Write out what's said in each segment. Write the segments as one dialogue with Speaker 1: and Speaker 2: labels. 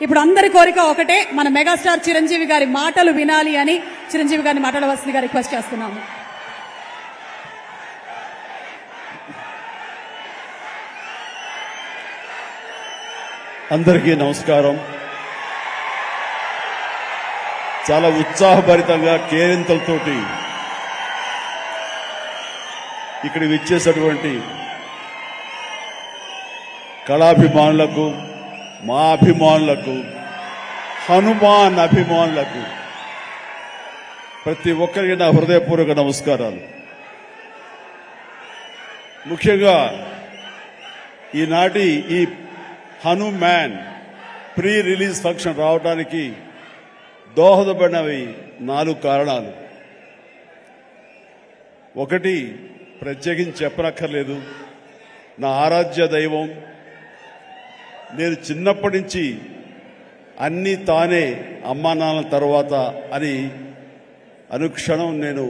Speaker 1: ఇప్పుడు అందరి కోరిక ఒకటే, మన మెగాస్టార్ చిరంజీవి గారి మాటలు వినాలి అని చిరంజీవి గారిని మాట్లాడవలసిందిగా రిక్వెస్ట్ చేస్తున్నాము.
Speaker 2: అందరికీ నమస్కారం. చాలా ఉత్సాహభరితంగా కేరింతలతోటి ఇక్కడ విచ్చేసినటువంటి కళాభిమానులకు, మా అభిమానులకు, హనుమాన్ అభిమానులకు ప్రతి ఒక్కరికి నా హృదయపూర్వక నమస్కారాలు. ముఖ్యంగా ఈనాటి ఈ హనుమాన్ ప్రీ రిలీజ్ ఫంక్షన్ రావడానికి దోహదపడినవి 4 కారణాలు. ఒకటి, ప్రత్యేకించి చెప్పనక్కర్లేదు, నా ఆరాధ్య దైవం. నేను చిన్నప్పటి నుంచి అన్నీ తానే, అమ్మా నాన్న తర్వాత అని అనుక్షణం నేను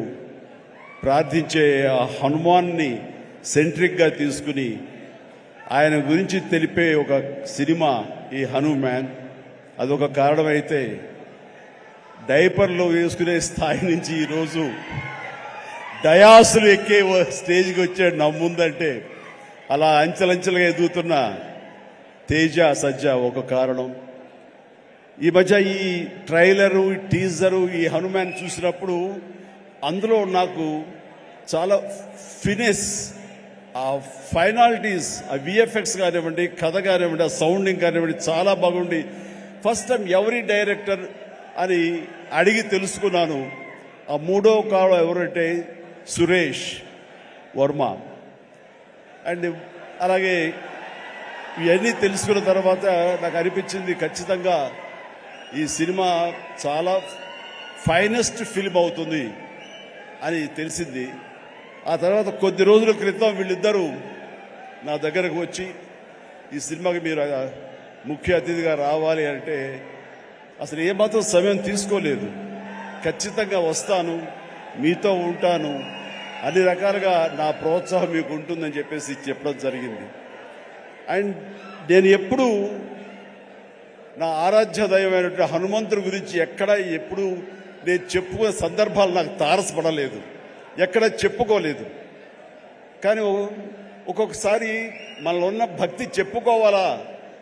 Speaker 2: ప్రార్థించే ఆ హనుమాన్ని సెంట్రిక్గా తీసుకుని ఆయన గురించి తెలిపే ఒక సినిమా ఈ హనుమాన్. అదొక కారణమైతే, డైపర్లో వేసుకునే స్థాయి నుంచి ఈరోజు డయాసులు ఎక్కే స్టేజ్కి వచ్చాడు నా ముందంటే, అలా అంచెలంచెలుగా ఎదుగుతున్న తేజ సజ్జ ఒక కారణం. ఈ మధ్య ఈ ట్రైలరు, ఈ టీజరు, ఈ హనుమాన్ చూసినప్పుడు అందులో నాకు చాలా ఫినెస్, ఆ ఫైనాలిటీస్, ఆ విఎఫ్ఎక్స్ కానివ్వండి, కథ కానివ్వండి, ఆ సౌండింగ్ కానివ్వండి చాలా బాగుండి ఫస్ట్ టైం ఎవరి డైరెక్టర్ అని అడిగి తెలుసుకున్నాను. ఆ 3వ కాలం ఎవరంటే సురేష్ వర్మ. అండ్ అలాగే ఇవన్నీ తెలుసుకున్న తర్వాత నాకు అనిపించింది ఖచ్చితంగా ఈ సినిమా చాలా ఫైనెస్ట్ ఫిల్మ్ అవుతుంది అని తెలిసింది. ఆ తర్వాత కొద్ది రోజుల క్రితం వీళ్ళిద్దరూ నా దగ్గరకు వచ్చి ఈ సినిమాకి మీరు ముఖ్య అతిథిగా రావాలి అంటే అసలు ఏమాత్రం సమయం తీసుకోలేదు. ఖచ్చితంగా వస్తాను, మీతో ఉంటాను, అన్ని రకాలుగా నా ప్రోత్సాహం మీకు ఉంటుందని చెప్పేసి చెప్పడం జరిగింది. అండ్ నేను ఎప్పుడూ నా ఆరాధ్య దైవమైనటువంటి హనుమంతుడి గురించి ఎప్పుడు నేను చెప్పుకునే సందర్భాలు నాకు తారసపడలేదు, ఎక్కడ చెప్పుకోలేదు. కానీ ఒక్కొక్కసారి మనలో ఉన్న భక్తి చెప్పుకోవాలా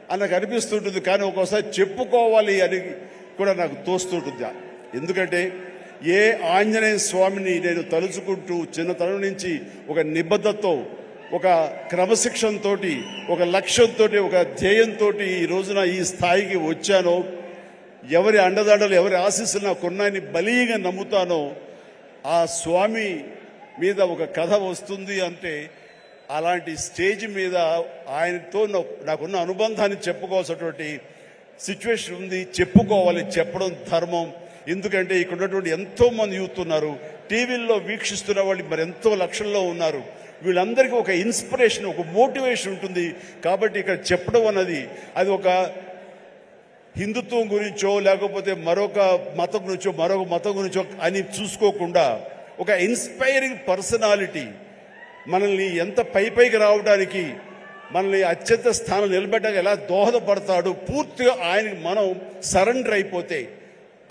Speaker 2: అని నాకు అనిపిస్తుంటుంది, కానీ ఒక్కోసారి చెప్పుకోవాలి అని కూడా నాకు తోస్తుంటుంది. ఎందుకంటే ఏ ఆంజనేయ స్వామిని నేను తలుచుకుంటూ చిన్నతనం నుంచి ఒక నిబద్ధతతో, ఒక క్రమశిక్షణతో, ఒక లక్ష్యంతో, ఒక ధ్యేయంతో ఈ రోజున ఈ స్థాయికి వచ్చానో, ఎవరి అండదండలు, ఎవరి ఆశీస్సులు నాకున్నాయని బలీగా నమ్ముతానో, ఆ స్వామి మీద ఒక కథ వస్తుంది అంటే అలాంటి స్టేజ్ మీద ఆయనతో నాకున్న అనుబంధాన్ని చెప్పుకోవాల్సినటువంటి సిచ్యువేషన్ ఉంది. చెప్పుకోవాలి, చెప్పడం ధర్మం. ఎందుకంటే ఇక్కడ ఉన్నటువంటి ఎంతో మంది యూత్ ఉన్నారు, టీవీల్లో వీక్షిస్తున్న వాళ్ళు మరి ఎంతో లక్షల్లో ఉన్నారు. వీళ్ళందరికీ ఒక ఇన్స్పిరేషన్, ఒక మోటివేషన్ ఉంటుంది. కాబట్టి ఇక్కడ చెప్పడం అన్నది అది ఒక హిందుత్వం గురించో లేకపోతే మరొక మతం గురించో అని చూసుకోకుండా ఒక ఇన్స్పైరింగ్ పర్సనాలిటీ మనల్ని ఎంత పైకి రావడానికి, మనల్ని అత్యంత స్థానం నిలబెట్టడానికి ఎలా దోహదపడతాడు, పూర్తిగా ఆయనకి మనం సరెండర్ అయిపోతే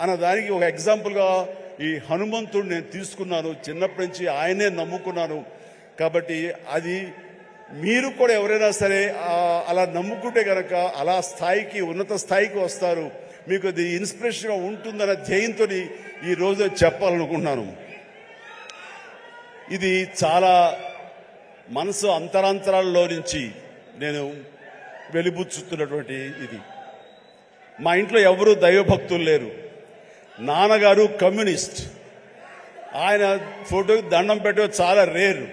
Speaker 2: అన్న దానికి ఒక ఎగ్జాంపుల్గా ఈ హనుమంతుడు నేను తీసుకున్నాను. చిన్నప్పటి నుంచి ఆయనే నమ్ముకున్నాను. కాబట్టి అది మీరు కూడా ఎవరైనా సరే అలా నమ్ముకుంటే కనుక అలా స్థాయికి, ఉన్నత స్థాయికి వస్తారు. మీకు అది ఇన్స్పిరేషన్గా ఉంటుందన్న ధ్యేయంతో ఈ రోజు చెప్పాలనుకుంటున్నాను. ఇది చాలా మనసు అంతరాంతరాల్లో నుంచి నేను వెలిబుచ్చుతున్నటువంటి ఇది. మా ఇంట్లో ఎవరూ దైవభక్తులు లేరు. నాన్నగారు కమ్యూనిస్ట్, ఆయన ఫోటోకి దండం పెట్టడం చాలా రేరు.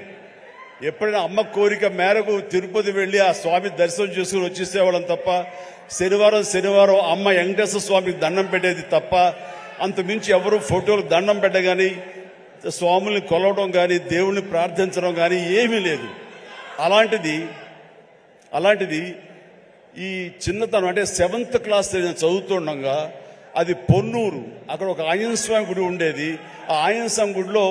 Speaker 2: ఎప్పుడైనా అమ్మ కోరిక మేరకు తిరుపతి వెళ్ళి ఆ స్వామి దర్శనం చేసుకుని వచ్చేసేవాళ్ళం తప్ప, శనివారం అమ్మ వెంకటేశ్వర స్వామికి దండం పెట్టేది తప్ప, అంతమించి ఎవరు ఫోటోలకు దండం పెట్టగాని, స్వాముల్ని కొలవడం కానీ, దేవుణ్ణి ప్రార్థించడం కానీ ఏమీ లేదు. అలాంటిది ఈ చిన్నతనం అంటే 7th క్లాస్ నేను చదువుతుండగా అది పొన్నూరు, అక్కడ ఒక ఆంజనేయ స్వామి గుడి ఉండేది. ఆ ఆంజనేయ స్వామి గుడిలో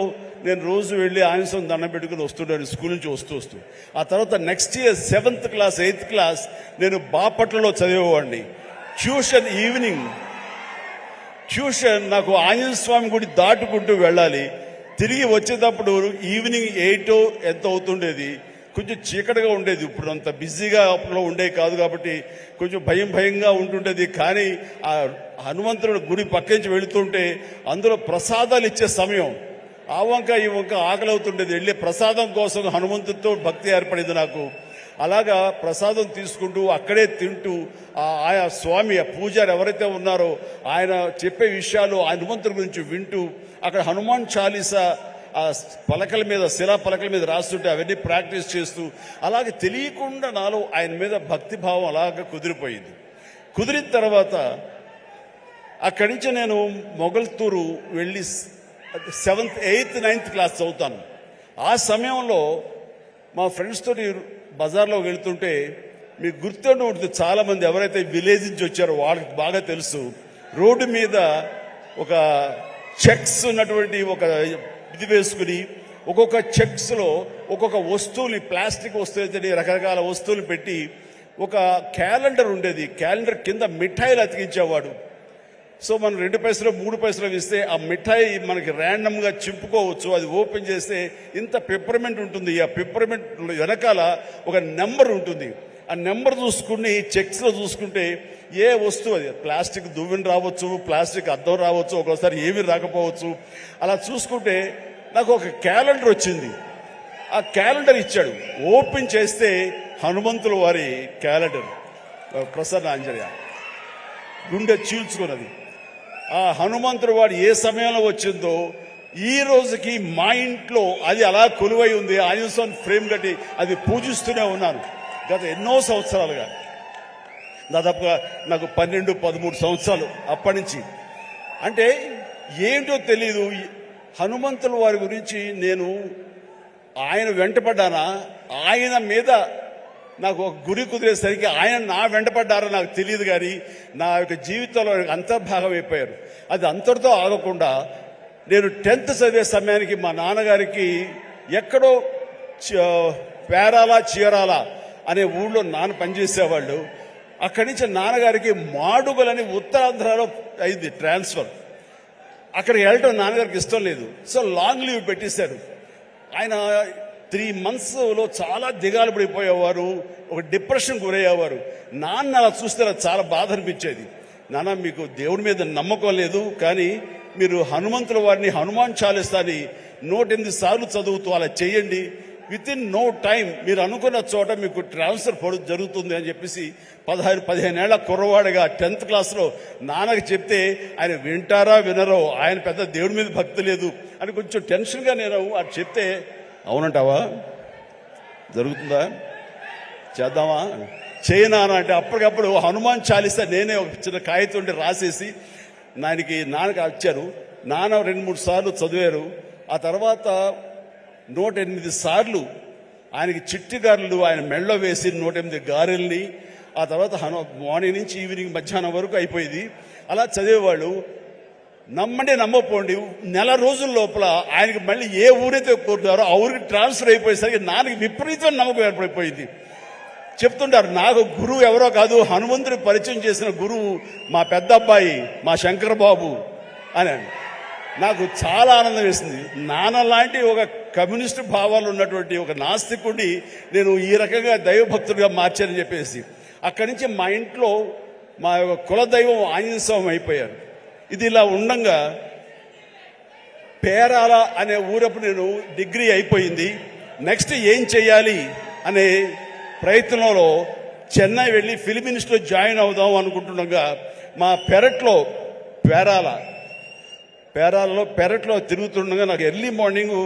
Speaker 2: నేను రోజు వెళ్ళి ఆంజనేయ స్వామి దండం పెట్టుకుని వస్తుంటాను స్కూల్ నుంచి వస్తూ. ఆ తర్వాత next year 7th class 8th class నేను బాపట్లలో చదివేవాడిని. ట్యూషన్ ఈవినింగ్ ట్యూషన్ నాకు ఆంజనేయ స్వామి గుడి దాటుకుంటూ వెళ్ళాలి. తిరిగి వచ్చేటప్పుడు ఈవినింగ్ 8 ఎంత అవుతుండేది. కొంచెం చీకటిగా ఉండేది. ఇప్పుడు అంత బిజీగా అప్పుడు ఉండేది కాదు కాబట్టి కొంచెం భయంగా ఉంటుండేది. కానీ ఆ హనుమంతుడి గుడి పక్క నుంచి వెళుతుంటే అందులో ప్రసాదాలు ఇచ్చే సమయం, ఆ వంక ఈ వంక ఆకలి అవుతుండేది. వెళ్ళి ప్రసాదం కోసం హనుమంతుడితో భక్తి ఏర్పడింది నాకు. అలాగా ప్రసాదం తీసుకుంటూ అక్కడే తింటూ ఆయా స్వామి ఆ పూజారి ఎవరైతే ఉన్నారో ఆయన చెప్పే విషయాలు హనుమంతుడి గురించి వింటూ అక్కడ హనుమాన్ చాలీసా ఆ పలకల మీద శిలా పలకల మీద రాస్తుంటే అవన్నీ ప్రాక్టీస్ చేస్తూ అలాగే తెలియకుండా నాలో ఆయన మీద భక్తిభావం అలాగ కుదిరిపోయింది. కుదిరిన తర్వాత అక్కడి నుంచి నేను మొగల్తూరు వెళ్ళి 7th, 8th, 9th క్లాస్ చదువుతాను. ఆ సమయంలో మా ఫ్రెండ్స్ తోటి బజార్లో వెళ్తుంటే మీకు గుర్తుండి ఉంటుంది, చాలా మంది ఎవరైతే విలేజ్ నుంచి వచ్చారో వాళ్ళకి బాగా తెలుసు. రోడ్డు మీద ఒక చెక్స్ ఉన్నటువంటి ఒక ఇది వేసుకుని ఒక్కొక్క చెక్స్ లో ఒక్కొక్క వస్తువుని, ప్లాస్టిక్ వస్తువులు, రకరకాల వస్తువులు పెట్టి ఒక క్యాలెండర్ ఉండేది. క్యాలెండర్ కింద మిఠాయిలు అతికించేవాడు. సో మనం 2 పైసలు 3 పైసలు ఇస్తే ఆ మిఠాయి మనకి ర్యాండమ్ గా చింపుకోవచ్చు. అది ఓపెన్ చేస్తే ఇంత పెప్పర్మెంట్ ఉంటుంది. ఆ పెప్పర్మెంట్ వెనకాల ఒక నెంబర్ ఉంటుంది. ఆ నెంబర్ చూసుకుని చెక్స్ లో చూసుకుంటే ఏ వస్తువు, అది ప్లాస్టిక్ దువ్వెన రావచ్చు, ప్లాస్టిక్ అద్దం రావచ్చు, ఒక్కోసారి ఏమీ రాకపోవచ్చు. అలా చూసుకుంటే నాకు ఒక క్యాలెండర్ వచ్చింది. ఆ క్యాలెండర్ ఇచ్చాడు. ఓపెన్ చేస్తే హనుమంతుల వారి క్యాలెండర్, ప్రసన్న ఆంజనేయ, గుండె చీల్చుకున్నది. ఆ హనుమంతుడు వాడు ఏ సమయంలో వచ్చిందో ఈ రోజుకి మా ఇంట్లో అది అలా కొలువై ఉంది. ఆంజనేయ స్వామి ఫ్రేమ్ కట్టి అది పూజిస్తూనే ఉన్నాను గత ఎన్నో సంవత్సరాలుగా. దాదాపుగా నాకు 12-13 సంవత్సరాలు అప్పటి నుంచి. అంటే ఏంటో తెలీదు, హనుమంతుల వారి గురించి నేను ఆయన వెంటపడ్డానా, ఆయన మీద నాకు ఒక గురి కుదిరేసరికి ఆయన నా వెంటపడ్డారో నాకు తెలియదు. కానీ నా యొక్క జీవితంలో అంతర్భాగం అయిపోయారు. అది అంతటితో ఆగకుండా నేను 10th చదివే సమయానికి మా నాన్నగారికి ఎక్కడో పేరాల చీరాల అనే ఊళ్ళో నాన్న పనిచేసేవాళ్ళు. అక్కడి నుంచి నాన్నగారికి మాడుగులని ఉత్తరాంధ్రలో అయింది ట్రాన్స్ఫర్. అక్కడికి వెళ్ళటం నాన్నగారికి ఇష్టం లేదు. సో లాంగ్ లీవ్ పెట్టేశారు. ఆయన 3 monthsలో చాలా దిగాలు పడిపోయేవారు, ఒక డిప్రెషన్ గురయ్యేవారు. నాన్న అలా చూస్తే నాకు చాలా బాధ అనిపించేది. నాన్న, మీకు దేవుడి మీద నమ్మకం లేదు, కానీ మీరు హనుమంతుల వారిని హనుమాన్ చాలీసాని 108 సార్లు చదువుతూ అలా చేయండి. విత్ ఇన్ నో టైం మీరు అనుకున్న చోట మీకు ట్రాన్స్ఫర్ జరుగుతుంది అని చెప్పేసి 16-15 ఏళ్ల కుర్రవాడిగా 10th క్లాస్లో నాన్నకి చెప్తే ఆయన వింటారా వినరో, ఆయన పెద్ద దేవుడి మీద భక్తి లేదు అని కొంచెం టెన్షన్గా నేను అది చెప్తే, అవునంటావా, జరుగుతుందా, చేద్దామా, చేయనా అంటే అప్పటికప్పుడు హనుమాన్ చాలీసా నేనే ఒక చిన్న కాగితం రాసేసి నాన్నకి వచ్చారు. నాన్న 2-3 సార్లు చదివారు. ఆ తర్వాత 108 సార్లు ఆయనకి చిట్టి గారెలు ఆయన మెళ్ళో వేసి 108 గారెల్ని, ఆ తర్వాత మార్నింగ్ నుంచి ఈవినింగ్ మధ్యాహ్నం వరకు అయిపోయింది. అలా చదివేవాళ్ళు. నమ్మండి నమ్మపోండి, 1 నెల రోజుల లోపల ఆయనకి మళ్ళీ ఏ ఊరైతే కోరుతారో ఆ ఊరికి ట్రాన్స్ఫర్ అయిపోయేసరికి నాన్నకి విపరీతమైన నమ్మకం ఏర్పడిపోయింది. చెప్తుంటారు, నాకు గురువు ఎవరో కాదు, హనుమంతుడి పరిచయం చేసిన గురువు మా పెద్ద అబ్బాయి మా శంకర్ బాబు అని. నాకు చాలా ఆనందం వేసింది. నాన్న లాంటి ఒక కమ్యూనిస్టు భావాలు ఉన్నటువంటి ఒక నాస్తికుడిని నేను ఈ రకంగా దైవభక్తుడిగా మార్చానని చెప్పేసి అక్కడి నుంచి మా ఇంట్లో మా యొక్క కులదైవం ఆంజనేయ స్వామి అయిపోయారు. ఇది ఇలా ఉండంగా పేరాల అనే ఊరపు నేను డిగ్రీ అయిపోయింది. నెక్స్ట్ ఏం చేయాలి అనే ప్రయత్నంలో చెన్నై వెళ్ళి ఫిల్మ్ ఇన్స్టిట్యూట్లో జాయిన్ అవుదాం అనుకుంటుండగా మా పెరట్లో తిరుగుతుండగా నాకు ఎర్లీ మార్నింగ్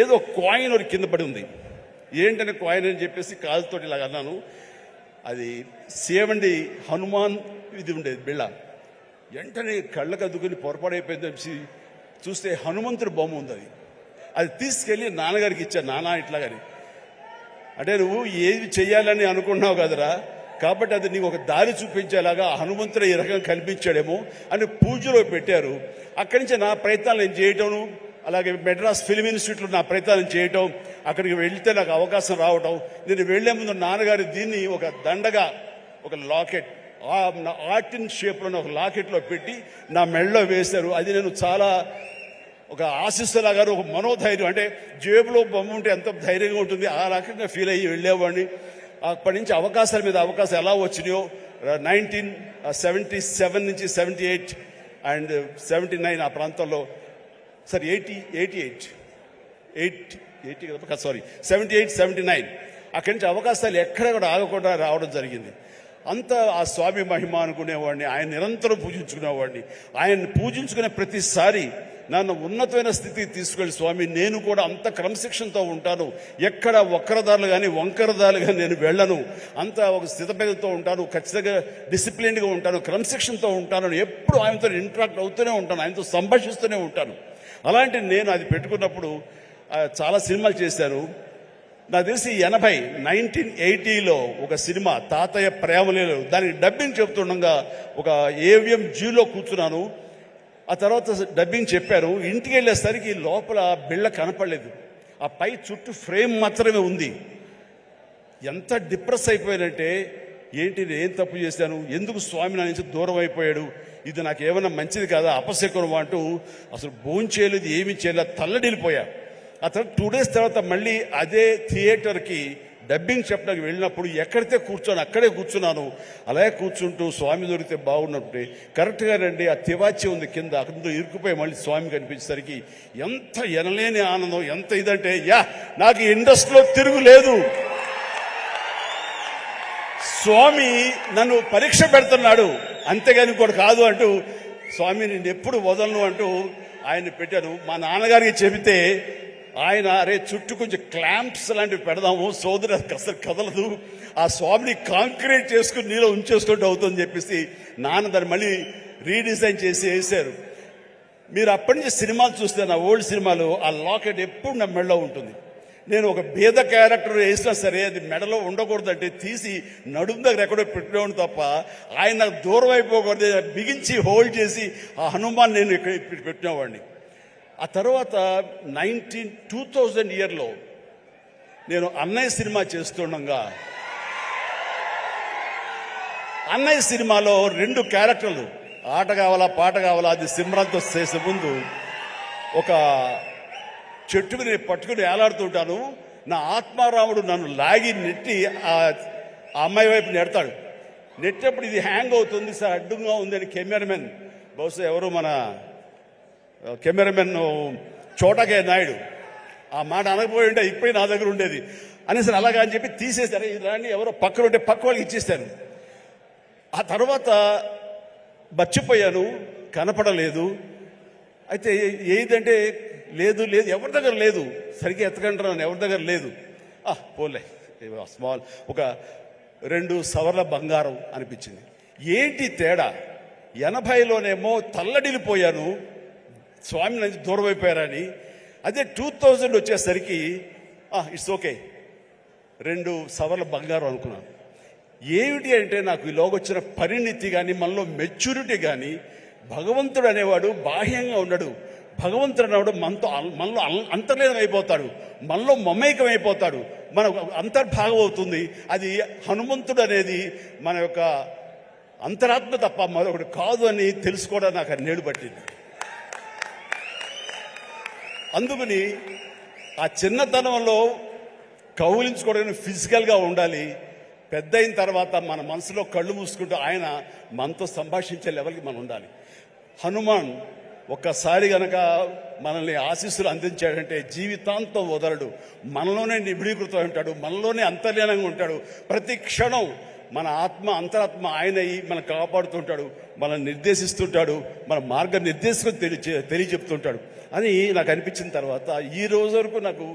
Speaker 2: ఏదో కాయిన్ ఒకటి కింద పడి ఉంది. ఏంటనే కాయిన్ అని చెప్పేసి కాలుతోటి ఇలాగ అన్నాను. అది సేవండి హనుమాన్ ఇది ఉండేది బిళ్ళ. వెంటనే కళ్ళకు అద్దుకుని పొరపాడైపోయింది చెప్పి చూస్తే హనుమంతుడి బొమ్మ ఉంది. అది తీసుకెళ్ళి నాన్నగారికి ఇచ్చాను. నాన్న ఇట్లాగని, అంటే నువ్వు ఏది చెయ్యాలని అనుకున్నావు కదరా, కాబట్టి అది నీకు ఒక దారి చూపించేలాగా హనుమంతుడు ఈ రకంగా కనిపించాడేమో అని పూజలో పెట్టారు. అక్కడి నుంచి నా ప్రయత్నాలు నేను చేయటం, అలాగే మెడ్రాస్ ఫిల్మ్ ఇన్స్టిట్యూట్లో నా ప్రయత్నాలు చేయటం, అక్కడికి వెళ్తే నాకు అవకాశం రావటం. నేను వెళ్లే ముందు నాన్నగారు దీన్ని ఒక దండగా, ఒక లాకెట్ నా ఆర్టిన్ షేప్లో ఒక లాకెట్లో పెట్టి నా మెడలో వేశారు. అది నేను చాలా ఒక ఆశిస్తులాగా ఒక మనోధైర్యం, అంటే జేబులో బొమ్మ ఉంటే ఎంత ధైర్యంగా ఉంటుంది ఆ రకంగా ఫీల్ అయ్యి వెళ్ళేవాడిని. అప్పటి నుంచి అవకాశాల మీద అవకాశం ఎలా వచ్చినాయో 1977 నుంచి 78 అండ్ 79 ఆ ప్రాంతంలో, సారీ 80 కదా, సారీ 78, 79 అక్కడి నుంచి అవకాశాలు ఎక్కడ కూడా ఆగకుండా రావడం జరిగింది. అంత ఆ స్వామి మహిమ అనుకునేవాడిని, ఆయన నిరంతరం పూజించుకునేవాడిని. ఆయన పూజించుకునే ప్రతిసారి నన్ను ఉన్నతమైన స్థితికి తీసుకెళ్ళి స్వామి నేను కూడా అంత క్రమశిక్షణతో ఉంటాను, ఎక్కడ వక్రదారులు కానీ వంకరదారులు కానీ నేను వెళ్ళను, అంత ఒక స్థితపేదతో ఉంటాను, ఖచ్చితంగా డిసిప్లిన్గా ఉంటాను, క్రమశిక్షణతో ఉంటాను, ఎప్పుడు ఆయనతో ఇంటరాక్ట్ అవుతూనే ఉంటాను, ఆయనతో సంభాషిస్తూనే ఉంటాను. అలాంటి నేను అది పెట్టుకున్నప్పుడు చాలా సినిమాలు చేశాను. నాకు తెలిసి 1980లో ఒక సినిమా తాతయ్య ప్రేమలేలు, దానికి డబ్బింగ్ చెప్తుండగా ఒక ఏవిఎం జీలో కూర్చున్నాను. ఆ తర్వాత డబ్బింగ్ చెప్పారు. ఇంటికి వెళ్ళేసరికి లోపల బిళ్ళ కనపడలేదు, ఆ పై చుట్టూ ఫ్రేమ్ మాత్రమే ఉంది. ఎంత డిప్రెస్ అయిపోయానంటే, ఏంటి నేను ఏం తప్పు చేశాను, ఎందుకు స్వామి నా నుంచి దూరం అయిపోయాడు, ఇది నాకు ఏమైనా మంచిది కాదా, అపశకునం అంటూ అసలు భోంచేయలేదు, ఏమీ చేయలేదు, తల్లడిల్లిపోయా. ఆ తర్వాత 2 days తర్వాత మళ్ళీ అదే థియేటర్కి డబ్బింగ్ చెప్పడానికి వెళ్ళినప్పుడు ఎక్కడితే కూర్చొని అక్కడే కూర్చున్నాను. అలాగే కూర్చుంటూ స్వామి దొరికితే బాగున్నట్టు కరెక్ట్గా రండి ఆ తివాచి ఉంది కింద, అక్కడ ఇరుక్కుపోయి మళ్ళీ స్వామి కనిపించేసరికి ఎంత ఎనలేని ఆనందం, ఎంత ఇదంటే నాకు ఇండస్ట్రీలో తిరుగులేదు, స్వామి నన్ను పరీక్ష పెడుతున్నాడు అంతేగాని ఇంకోటి కాదు అంటూ, స్వామి నేను ఎప్పుడు వదలను అంటూ ఆయన పెట్టాను. మా నాన్నగారికి చెబితే ఆయన అరే చుట్టూ కొంచెం క్లాంప్స్ లాంటివి పెడదాము, సోదరు అసలు కదలదు, ఆ స్వామిని కాంక్రీట్ చేసుకుని నీలో ఉంచేసుకుంటూ అవుతుందని చెప్పేసి నాన్న దాన్ని మళ్ళీ రీడిజైన్ చేసి వేశారు. మీరు అప్పటి నుంచి సినిమాలు చూస్తే నా ఓల్డ్ సినిమాలు ఆ లాకెట్ ఎప్పుడు నా మెడలో ఉంటుంది. నేను ఒక భేద క్యారెక్టర్ వేసినా సరే అది మెడలో ఉండకూడదంటే తీసి నడుము దగ్గర ఎక్కడో పెట్టేవాడు తప్ప ఆయన నాకు దూరం అయిపోకూడదు, బిగించి హోల్డ్ చేసి ఆ హనుమాన్ నేను ఇక్కడ పెట్టినవాడిని. ఆ తర్వాత 2000 ఇయర్లో నేను అన్నయ్య సినిమా చేస్తుండగా, అన్నయ్య సినిమాలో 2 క్యారెక్టర్లు, ఆట కావాలా పాట కావాలా, అది సిమ్రంతో చేసే ముందు ఒక చెట్టుకు నేను పట్టుకుని వేలాడుతుంటాను. నా ఆత్మారాముడు నన్ను లాగి నెట్టి ఆ అమ్మాయి వైపు నెడతాడు. నెట్టినప్పుడు ఇది హ్యాంగ్ అవుతుంది సార్, అడ్డుగా ఉందని కెమెరామెన్, బహుశా ఎవరు మన కెమెరామెన్ చోటకే నాయుడు ఆ మాట అనకపోయి ఉంటే ఇప్పుడే నా దగ్గర ఉండేది అనేసరి అలాగా అని చెప్పి తీసేశారు. ఇలాంటి ఎవరో పక్కన ఉంటే పక్క వాళ్ళకి ఇచ్చేస్తాను. ఆ తర్వాత మర్చిపోయాను, కనపడలేదు. అయితే ఏదంటే లేదు లేదు ఎవరి దగ్గర లేదు, సరిగ్గా ఎత్తకంటున్నాను, ఎవరి దగ్గర లేదు. పోలే స్మాల్ ఒక 2 సవర్ల బంగారం అనిపించింది. ఏంటి తేడా, 80లోనేమో తల్లడిల్లిపోయాను, స్వామి నుంచి దూరం అయిపోయారని. అదే 2000 వచ్చేసరికి ఇట్స్ ఓకే, 2 సవర్ల బంగారం అనుకున్నాను. ఏమిటి అంటే నాకు ఈలోగొచ్చిన పరిణితి కానీ మనలో మెచ్యూరిటీ కానీ, భగవంతుడు అనేవాడు బాహ్యంగా ఉండడు, భగవంతుడు అనేవాడు మనలో అంతర్లీనం అయిపోతాడు, మనలో మమైకం అయిపోతాడు, మన అంతర్భాగం అవుతుంది. అది హనుమంతుడు అనేది మన యొక్క అంతరాత్మ తప్ప మరొకటి కాదు అని తెలుసుకోవడం నాకు నేడు పట్టింది. అందుకని ఆ చిన్నతనంలో కౌలించుకోవడానికి ఫిజికల్గా ఉండాలి, పెద్ద అయిన తర్వాత మన మనసులో కళ్ళు మూసుకుంటూ ఆయన మనతో సంభాషించే లెవెల్కి మనం ఉండాలి. హనుమాన్ ఒక్కసారి గనక మనల్ని ఆశీస్సులు అందించాడంటే జీవితాంతం వదలడు, మనలోనే నిబిడీకృతం ఉంటాడు, మనలోనే అంతర్లీనంగా ఉంటాడు. ప్రతి క్షణం మన ఆత్మ అంతరాత్మ ఆయన మనం కాపాడుతుంటాడు, మనల్ని నిర్దేశిస్తుంటాడు, మన మార్గ నిర్దేశకం తెలియజెప్తుంటాడు అని నాకు అనిపించిన తర్వాత ఈ రోజు వరకు నాకు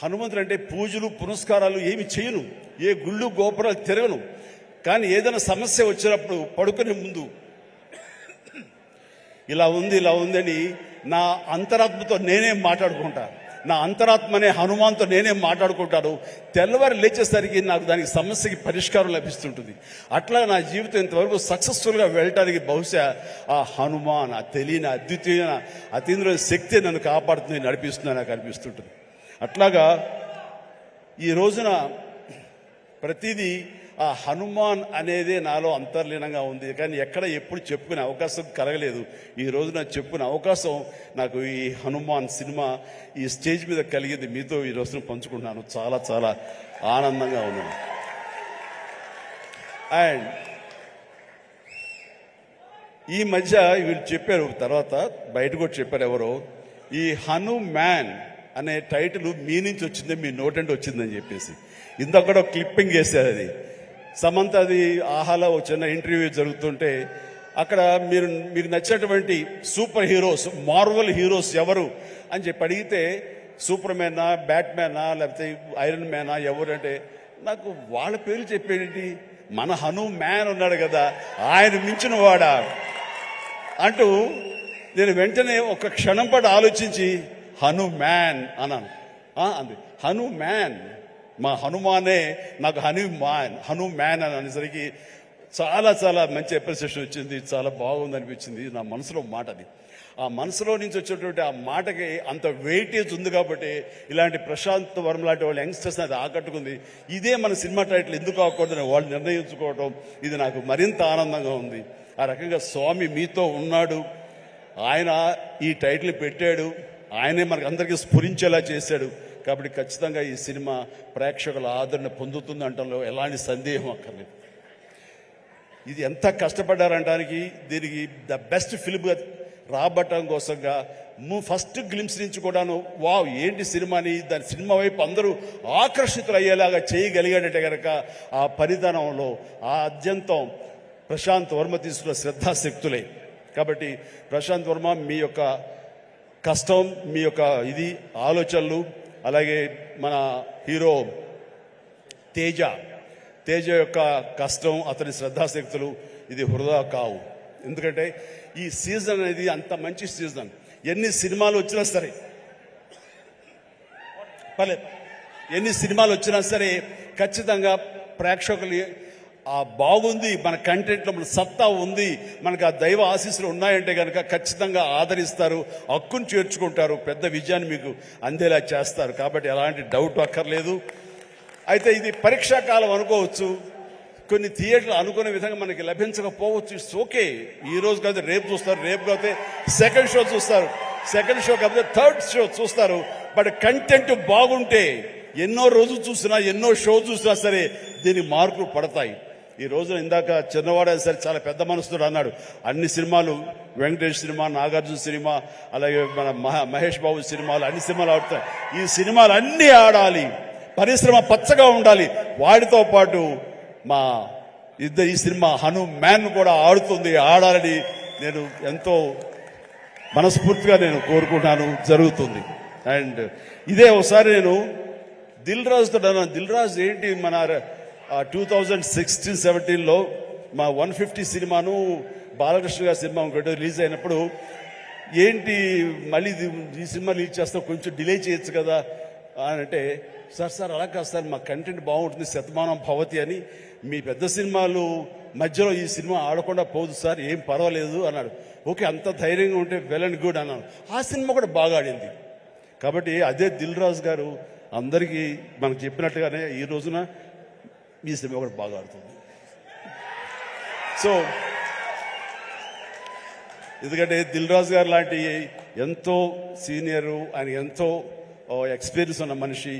Speaker 2: హనుమంతుడు అంటే పూజలు పునస్కారాలు ఏమి చేయను, ఏ గుళ్ళు గోపురాలు తిరగను. కానీ ఏదైనా సమస్య వచ్చినప్పుడు పడుకునే ముందు ఇలా ఉంది అని నా అంతరాత్మతో నేనే మాట్లాడుకుంటా, నా అంతరాత్మనే హనుమాన్తో నేనే మాట్లాడుకుంటాను. తెల్లవారు లేచేసరికి నాకు దానికి సమస్యకి పరిష్కారం లభిస్తుంటుంది. అట్లా నా జీవితం ఇంతవరకు సక్సెస్ఫుల్గా వెళ్ళటానికి బహుశా ఆ హనుమాన్, ఆ తెలియని అద్వితీయమైన అతీంద్ర శక్తి నన్ను కాపాడుతుంది, నడిపిస్తుంది నాకు అనిపిస్తుంటుంది. అట్లాగా ఈ రోజున ప్రతిదీ ఆ హనుమాన్ అనేది నాలో అంతర్లీనంగా ఉంది. కానీ ఎక్కడ ఎప్పుడు చెప్పుకునే అవకాశం కలగలేదు. ఈ రోజు నాకు చెప్పుకునే అవకాశం నాకు ఈ హనుమాన్ సినిమా ఈ స్టేజ్ మీద కలిగింది. మీతో ఈ రోజున పంచుకుంటున్నాను. చాలా చాలా ఆనందంగా ఉన్నాను. అండ్ ఈ మధ్య వీళ్ళు చెప్పారు, తర్వాత బయట కూడా చెప్పారు ఎవరో, ఈ హనుమాన్ అనే టైటిల్ మీ నుంచి వచ్చింది, మీ నోటంటే వచ్చిందని చెప్పేసి ఇందొకటి ఒక క్లిప్పింగ్ వేశారు. అది సమంత అది ఆహాలో ఒక చిన్న ఇంటర్వ్యూ జరుగుతుంటే అక్కడ మీకు నచ్చినటువంటి సూపర్ హీరోస్, మార్వల్ హీరోస్ ఎవరు అని చెప్పి అడిగితే సూపర్ మ్యానా, బ్యాట్మ్యానా, లేకపోతే ఐరన్ మ్యానా ఎవరంటే నాకు వాళ్ళ పేర్లు చెప్పేటి, మన హనుమాన్ ఉన్నాడు కదా ఆయన మించిన వాడా అంటూ నేను వెంటనే ఒక క్షణం పాటు ఆలోచించి హనుమాన్ అన్నాను. అంది హనుమాన్, మా హనుమానే నాకు హనుమాన్ అని అనేసరికి చాలా చాలా మంచి అప్రిసియేషన్ వచ్చింది. చాలా బాగుంది అనిపించింది. నా మనసులో మాట అది. ఆ మనసులో నుంచి వచ్చేటువంటి ఆ మాటకి అంత వెయిటేజ్ ఉంది కాబట్టి ఇలాంటి ప్రశాంత్ వర్మ లాంటి వాళ్ళ యంగ్స్టర్స్ అది ఆకట్టుకుంది. ఇదే మన సినిమా టైటిల్ ఎందుకు అవ్వకూడదని వాళ్ళు నిర్ణయించుకోవటం ఇది నాకు మరింత ఆనందంగా ఉంది. ఆ రకంగా స్వామి మీతో ఉన్నాడు, ఆయన ఈ టైటిల్ పెట్టాడు, ఆయనే మనకు అందరికీ స్ఫురించేలా చేశాడు. కాబట్టి ఖచ్చితంగా ఈ సినిమా ప్రేక్షకుల ఆదరణ పొందుతుంది అంటంలో ఎలాంటి సందేహం అక్కర్లేదు. ఇది ఎంత కష్టపడ్డారంటానికి దీనికి ద బెస్ట్ ఫిల్మ్గా రాబట్టడం కోసంగా ఫస్ట్ గ్లిమ్స్ నుంచి కూడాను వావ్ ఏంటి సినిమాని, దాని సినిమా వైపు అందరూ ఆకర్షితులు అయ్యేలాగా చేయగలిగాడంటే కనుక ఆ పరిధానంలో ఆ అత్యంతం ప్రశాంత్ వర్మ తీసుకున్న శ్రద్ధాశక్తులే. కాబట్టి ప్రశాంత్ వర్మ మీ యొక్క కష్టం, మీ యొక్క ఇది ఆలోచనలు, అలాగే మన హీరో తేజ యొక్క కష్టం, అతని శ్రద్ధాశక్తులు ఇది వృధా కావు. ఎందుకంటే ఈ సీజన్ అనేది అంత మంచి సీజన్. ఎన్ని సినిమాలు వచ్చినా సరే ఖచ్చితంగా ప్రేక్షకులు ఆ బాగుంది, మన కంటెంట్లో మన సత్తా ఉంది, మనకు ఆ దైవ ఆశీస్సులు ఉన్నాయంటే కనుక ఖచ్చితంగా ఆదరిస్తారు, హక్కును చేర్చుకుంటారు, పెద్ద విజయాన్ని మీకు అందేలా చేస్తారు. కాబట్టి ఎలాంటి డౌట్ అక్కర్లేదు. అయితే ఇది పరీక్షాకాలం అనుకోవచ్చు, కొన్ని థియేటర్లు అనుకునే విధంగా మనకి లభించకపోవచ్చు. It's okay. ఈ రోజు కాదు రేపు చూస్తారు, రేపు కాకపోతే సెకండ్ షో చూస్తారు, సెకండ్ షో కాకపోతే థర్డ్ షో చూస్తారు. బట్ కంటెంట్ బాగుంటే ఎన్నో రోజులు చూసినా, ఎన్నో షో చూసినా సరే దీనికి మార్కులు పడతాయి. ఈ రోజున ఇందాక చిన్నవాడ సరే చాలా పెద్ద మనసుతో అన్నాడు, అన్ని సినిమాలు వెంకటేష్ సినిమా, నాగార్జున సినిమా, అలాగే మన మహేష్ బాబు సినిమాలు, అన్ని సినిమాలు ఆడుతాయి. ఈ సినిమాలు అన్నీ ఆడాలి, పరిశ్రమ పచ్చగా ఉండాలి. వాటితో పాటు మా ఈ సినిమా హనుమాన్ కూడా ఆడాలని నేను ఎంతో మనస్ఫూర్తిగా నేను కోరుకుంటాను, జరుగుతుంది. అండ్ ఇదే ఒకసారి నేను దిల్ రాజుతో అన్నాను, దిల్ రాజు ఏంటి మన 2016-17లో మా 150 సినిమాను బాలకృష్ణ గారి సినిమా ఇంకోటి రిలీజ్ అయినప్పుడు ఏంటి మళ్ళీ ఈ సినిమా రిలీజ్ చేస్తాం, కొంచెం డిలే చేయొచ్చు కదా అని అంటే, సార్ అలా కాదు సార్, మా కంటెంట్ బాగుంటుంది, శతమానం భవతి అని, మీ పెద్ద సినిమాలు మధ్యలో ఈ సినిమా ఆడకుండా పోదు సార్, ఏం పర్వాలేదు అన్నాడు. ఓకే, అంత ధైర్యంగా ఉంటే వెల్ అండ్ గుడ్ అన్నాను. ఆ సినిమా కూడా బాగా ఆడింది. కాబట్టి అదే దిల్ రాజు గారు అందరికీ మనకు చెప్పినట్టుగానే ఈ రోజున ఈ సినిమా కూడా బాగా ఆడుతుంది. సో ఎందుకంటే దిల్ రాజు గారు లాంటి ఎంతో సీనియరు, ఆయన ఎంతో ఎక్స్పీరియన్స్ ఉన్న మనిషి,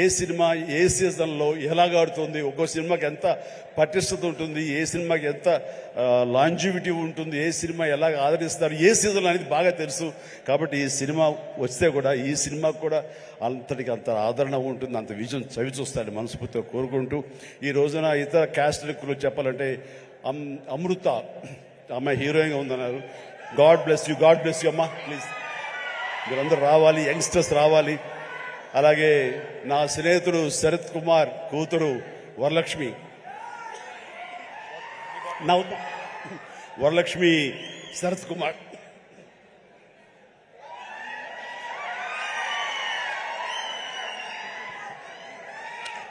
Speaker 2: ఏ సినిమా ఏ సీజన్లో ఎలాగ ఆడుతుంది, ఒక్కో సినిమాకి ఎంత పటిష్టత ఉంటుంది, ఏ సినిమాకి ఎంత లాంజివిటీ ఉంటుంది, ఏ సినిమా ఎలాగ ఆదరిస్తారు, ఏ సీజన్ అనేది బాగా తెలుసు. కాబట్టి ఈ సినిమా వస్తే కూడా ఈ సినిమాకు కూడా అంతటికి అంత ఆదరణ ఉంటుంది, అంత విజయం చవి చూస్తాడని మనస్ఫూర్తిగా కోరుకుంటూ, ఈ రోజున ఇతర క్యాస్ట్ గురించి చెప్పాలంటే అమృత అమ్మాయి హీరోయిన్గా ఉందన్నారు. గాడ్ బ్లెస్ యూ అమ్మా, ప్లీజ్ మీరందరూ రావాలి, యంగ్స్టర్స్ రావాలి. అలాగే నా స్నేహితుడు శరత్ కుమార్ కూతురు వరలక్ష్మి శరత్ కుమార్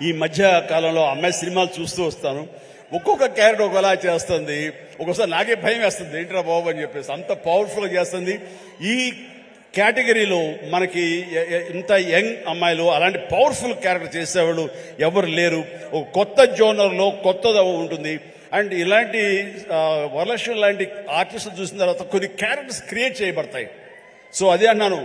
Speaker 2: ఈ మధ్య కాలంలో అమ్మాయి సినిమాలు చూస్తూ వస్తాను. ఒక్కొక్క క్యారెక్టర్ ఒకలా చేస్తుంది. ఒక్కోసారి నాకే భయం వేస్తుంది, ఏంట్రా బాబు అని చెప్పేసి, అంత పవర్ఫుల్గా చేస్తుంది. ఈ కేటగిరీలో మనకి ఇంత యంగ్ అమ్మాయిలు అలాంటి పవర్ఫుల్ క్యారెక్టర్ చేసేవాళ్ళు ఎవరు లేరు. ఒక కొత్త జోనర్లో కొత్తది ఉంటుంది. అండ్ ఇలాంటి వరలక్ష్మి లాంటి ఆర్టిస్టులు చూసిన తర్వాత కొన్ని క్యారెక్టర్స్ క్రియేట్ చేయబడతాయి. సో అదే అన్నాను,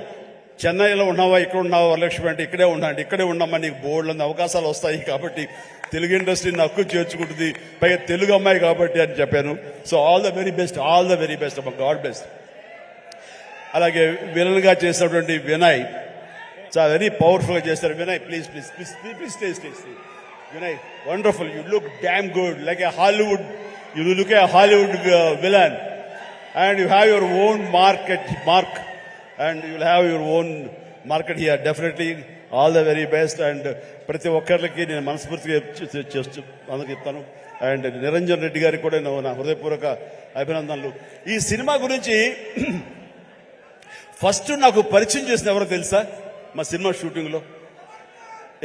Speaker 2: చెన్నైలో ఉన్నావా, ఇక్కడ ఉన్నావా వరలక్ష్మి అంటే ఇక్కడే ఉన్నాండి, ఇక్కడే ఉన్నామా, నీకు బోర్డులో అవకాశాలు వస్తాయి కాబట్టి తెలుగు ఇండస్ట్రీని హక్కు చేర్చుకుంటుంది, పైగా తెలుగు అమ్మాయి కాబట్టి అని చెప్పాను. So all the very best అమ్మ, గాడ్ బెస్ట్. అలాగే విలన్గా చేసినటువంటి వినయ్ చాలా వెరీ పవర్ఫుల్గా చేశారు. Vinay please please please please please please Vinay wonderful, you look damn good like A Hollywood, you look A Hollywood villain and you have your own mark and you will have your own market here. Definitely all the very best. And ప్రతి ఒక్కరికి నేను మనస్ఫూర్తిగా అందరికి చెప్తాను. And Niranjan Reddy గారికి కూడా నా హృదయపూర్వక అభినందనలు. ఈ సినిమా గురించి ఫస్ట్ నాకు పరిచయం చేసిన ఎవరో తెలుసా మా సినిమా షూటింగ్లో?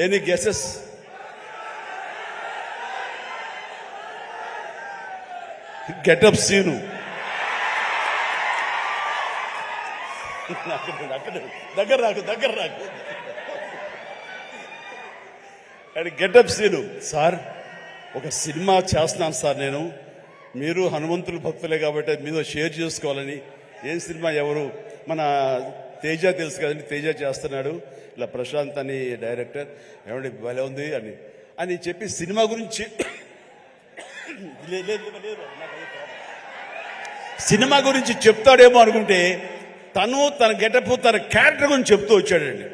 Speaker 2: Any guesses? గెటప్ సీను. దగ్గర రాకు అండ్ గెటప్ సీను. సార్ ఒక సినిమా చేస్తున్నాను సార్ నేను, మీరు హనుమంతుల భక్తులే కాబట్టి మీతో షేర్ చేసుకోవాలని. ఏం సినిమా? ఎవరు? మన తేజ తెలుసు కదండి, తేజ చేస్తున్నాడు, ఇలా ప్రశాంత్ అని డైరెక్టర్, ఏమండి భలే ఉంది అని చెప్పి సినిమా గురించి సినిమా గురించి చెప్తాడేమో అనుకుంటే తన గెటప్ తన క్యారెక్టర్ గురించి చెప్తూ వచ్చాడండి.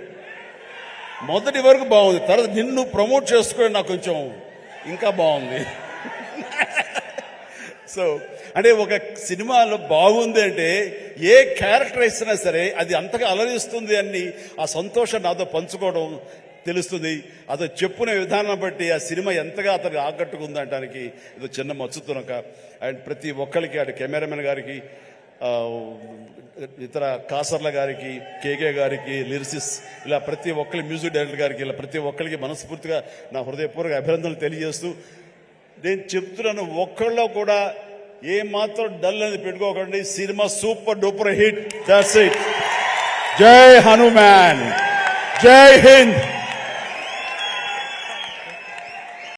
Speaker 2: మొదటి వరకు బాగుంది, తర్వాత నిన్ను ప్రమోట్ చేసుకోవడం నాకు కొంచెం ఇంకా బాగుంది. సో అంటే ఒక సినిమాలో బాగుంది అంటే ఏ క్యారెక్టర్ ఇచ్చినా సరే అది అంతగా అలరిస్తుంది అని ఆ సంతోషం నాతో పంచుకోవడం తెలుస్తుంది. అతను చెప్పుకునే విధానం బట్టి ఆ సినిమా ఎంతగా అతనికి ఆకట్టుకుంది అనడానికి ఇది చిన్న మచ్చుతునక. అండ్ ప్రతి ఒక్కరికి, అటు కెమెరామెన్ గారికి, ఇతర కాసర్ల గారికి, కేకే గారికి, లిరిసిస్, ఇలా ప్రతి ఒక్కరి మ్యూజిక్ డైరెక్టర్ గారికి, ఇలా ప్రతి ఒక్కరికి మనస్ఫూర్తిగా నా హృదయపూర్వక అభినందనలు తెలియజేస్తూ నేను చెప్తున్నాను, ఒక్కళ్ళలో కూడా ఏ మాత్రం డల్ అనేది పెట్టుకోకండి. Cinema super duper hit. That's it. జై హనుమాన్, జై హింద్.